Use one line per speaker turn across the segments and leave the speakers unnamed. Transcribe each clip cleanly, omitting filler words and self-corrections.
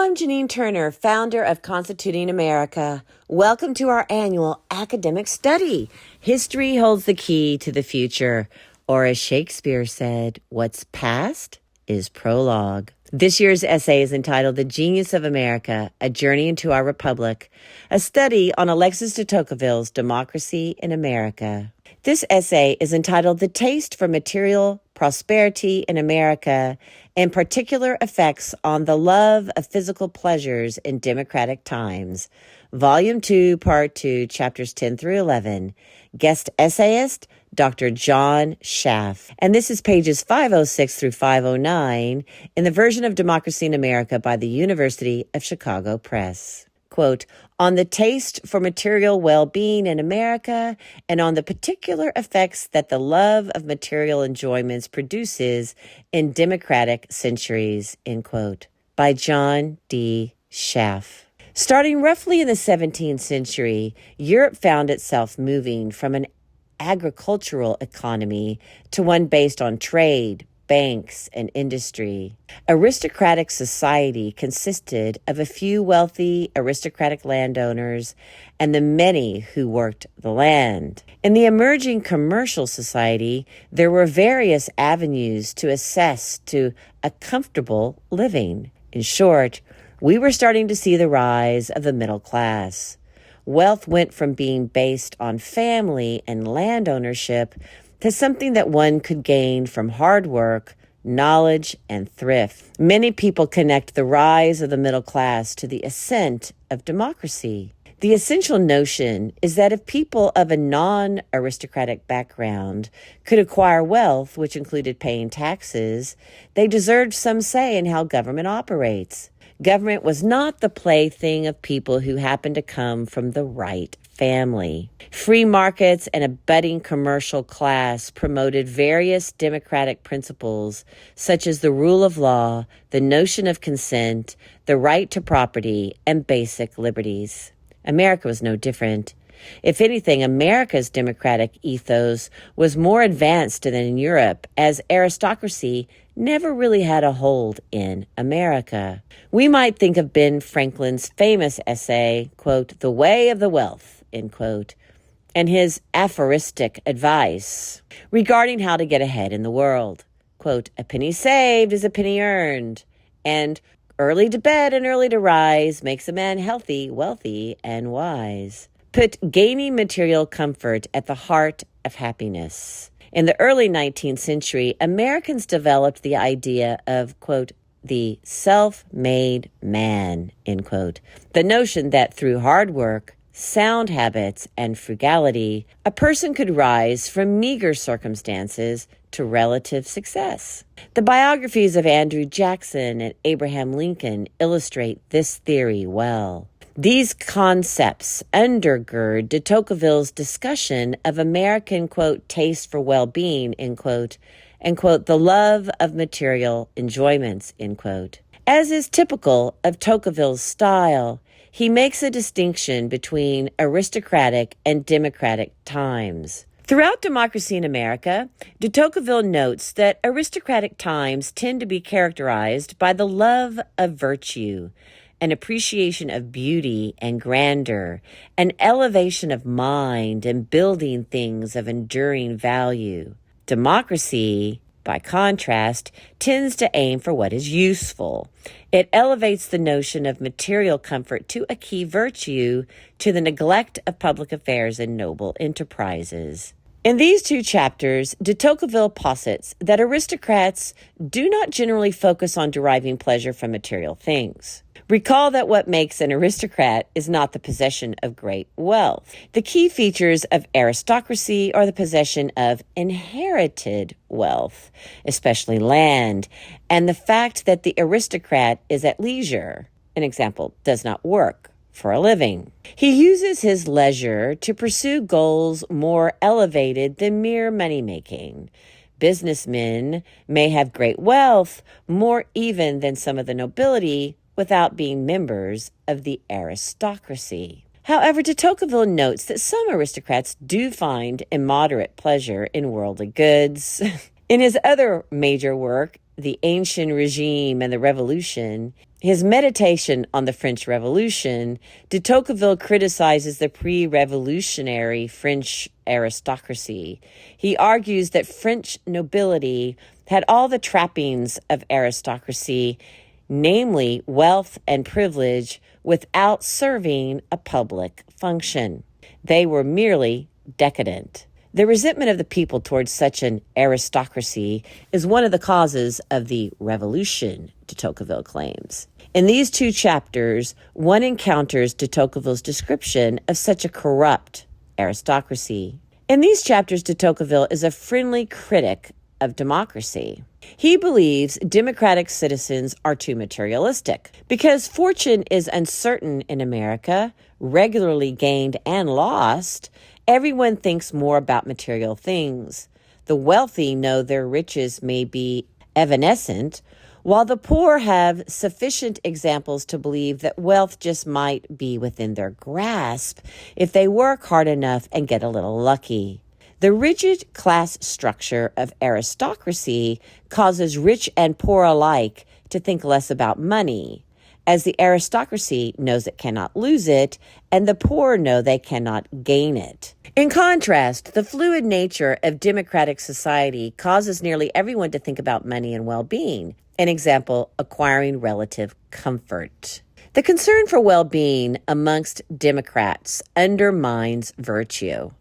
I'm Janine Turner, founder of Constituting America. Welcome to our annual academic study. History holds the key to the future. Or as Shakespeare said, what's past is prologue. This year's essay is entitled The Genius of America, A Journey into Our Republic, a study on Alexis De Tocqueville's Democracy in America. This essay is entitled The Taste for Material Prosperity in America and Particular Effects on the Love of Physical Pleasures in Democratic Times. Volume 2, Part 2, Chapters 10 through 11. Guest essayist, Dr. Jon Schaff. And this is pages 506 through 509 in the version of Democracy in America by the University of Chicago Press. Quote, on the taste for material well-being in America and on the particular effects that the love of material enjoyments produces in democratic centuries, end quote, by Jon D. Schaff. Starting roughly in the 17th century, Europe found itself moving from an agricultural economy to one based on trade, banks, and industry. Aristocratic society consisted of a few wealthy aristocratic landowners and the many who worked the land. In the emerging commercial society, there were various avenues to access to a comfortable living. In short, we were starting to see the rise of the middle class. Wealth went from being based on family and land ownership to something that one could gain from hard work, knowledge, and thrift. Many people connect the rise of the middle class to the ascent of democracy. The essential notion is that if people of a non-aristocratic background could acquire wealth, which included paying taxes, they deserved some say in how government operates. Government was not the plaything of people who happened to come from the right family. Free markets and a budding commercial class promoted various democratic principles such as the rule of law, the notion of consent, the right to property, and basic liberties. America was no different. If anything, America's democratic ethos was more advanced than in Europe, as aristocracy never really had a hold in America. We might think of Ben Franklin's famous essay, quote, The Way of the Wealth, end quote, and his aphoristic advice regarding how to get ahead in the world. Quote, a penny saved is a penny earned, and early to bed and early to rise makes a man healthy, wealthy, and wise. Put gaining material comfort at the heart of happiness. In the early 19th century, Americans developed the idea of, quote, the self-made man, end quote. The notion that through hard work, sound habits, and frugality, a person could rise from meager circumstances to relative success. The biographies of Andrew Jackson and Abraham Lincoln illustrate this theory well. These concepts undergird de Tocqueville's discussion of American, quote, taste for well-being, end quote, and, quote, the love of material enjoyments, end quote. As is typical of Tocqueville's style, he makes a distinction between aristocratic and democratic times. Throughout Democracy in America, de Tocqueville notes that aristocratic times tend to be characterized by the love of virtue, an appreciation of beauty and grandeur, an elevation of mind and building things of enduring value. Democracy, by contrast, tends to aim for what is useful. It elevates the notion of material comfort to a key virtue, to the neglect of public affairs and noble enterprises. In these two chapters, de Tocqueville posits that aristocrats do not generally focus on deriving pleasure from material things. Recall that what makes an aristocrat is not the possession of great wealth. The key features of aristocracy are the possession of inherited wealth, especially land, and the fact that the aristocrat is at leisure. An example, does not work for a living. He uses his leisure to pursue goals more elevated than mere money-making. Businessmen may have great wealth, more even than some of the nobility, without being members of the aristocracy. However, de Tocqueville notes that some aristocrats do find immoderate pleasure in worldly goods. In his other major work, the Ancient Regime and the Revolution, his meditation on the French Revolution, de Tocqueville criticizes the pre-revolutionary French aristocracy. He argues that French nobility had all the trappings of aristocracy, namely wealth and privilege, without serving a public function. They were merely decadent. The resentment of the people towards such an aristocracy is one of the causes of the revolution, de Tocqueville claims. In these two chapters, one encounters de Tocqueville's description of such a corrupt aristocracy. In these chapters, de Tocqueville is a friendly critic of democracy. He believes democratic citizens are too materialistic. Because fortune is uncertain in America, regularly gained and lost, everyone thinks more about material things. The wealthy know their riches may be evanescent, while the poor have sufficient examples to believe that wealth just might be within their grasp if they work hard enough and get a little lucky. The rigid class structure of aristocracy causes rich and poor alike to think less about money, as the aristocracy knows it cannot lose it, and the poor know they cannot gain it. In contrast, the fluid nature of democratic society causes nearly everyone to think about money and well-being. An example, acquiring relative comfort. The concern for well-being amongst Democrats undermines virtue.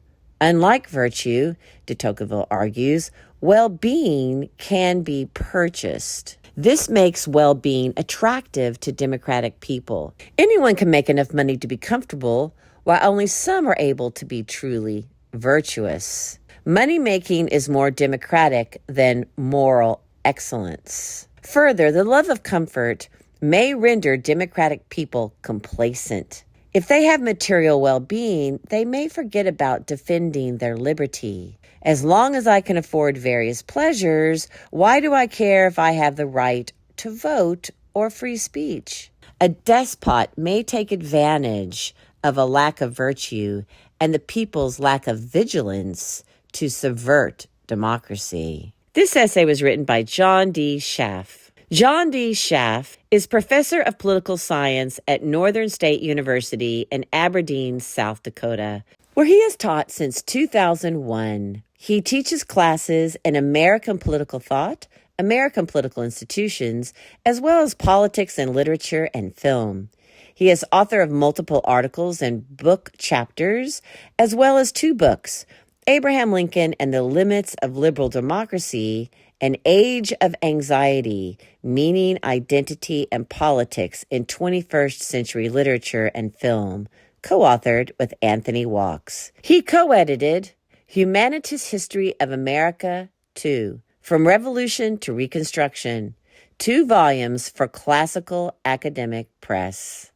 Unlike virtue, de Tocqueville argues, well-being can be purchased. This makes well-being attractive to democratic people. Anyone can make enough money to be comfortable, while only some are able to be truly virtuous. Money-making is more democratic than moral excellence. Further, the love of comfort may render democratic people complacent. If they have material well-being, they may forget about defending their liberty. As long as I can afford various pleasures, why do I care if I have the right to vote or free speech? A despot may take advantage of a lack of virtue and the people's lack of vigilance to subvert democracy. This essay was written by Jon D. Schaff. Jon D. Schaff is professor of political science at Northern State University in Aberdeen, South Dakota, where he has taught since 2001. He teaches classes in American political thought, American political institutions, as well as politics and literature and film. He is author of multiple articles and book chapters, as well as 2 books, Abraham Lincoln and the Limits of Liberal Democracy, An Age of Anxiety, Meaning, Identity, and Politics in 21st Century Literature and Film, co-authored with Anthony Walks. He co-edited Humanity's History of America 2, From Revolution to Reconstruction, 2 volumes for Classical Academic Press.